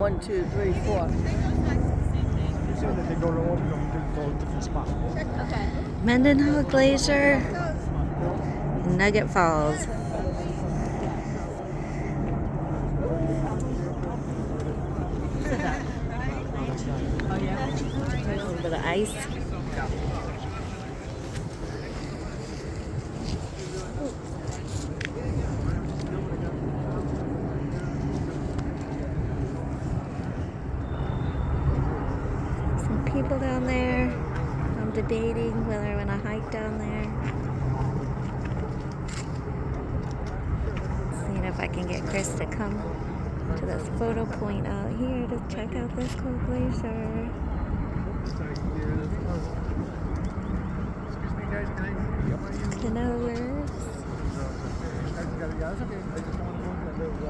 1, 2, 3, 4. So that they go to all different spots. Okay. Mendenhall Glacier, Nugget Falls. Oh, yeah? A little bit of ice. Some people down there. I'm debating whether I want to hike down there. Seeing if I can get Chris to come to this photo point out here to check out this cool glacier. Juneau.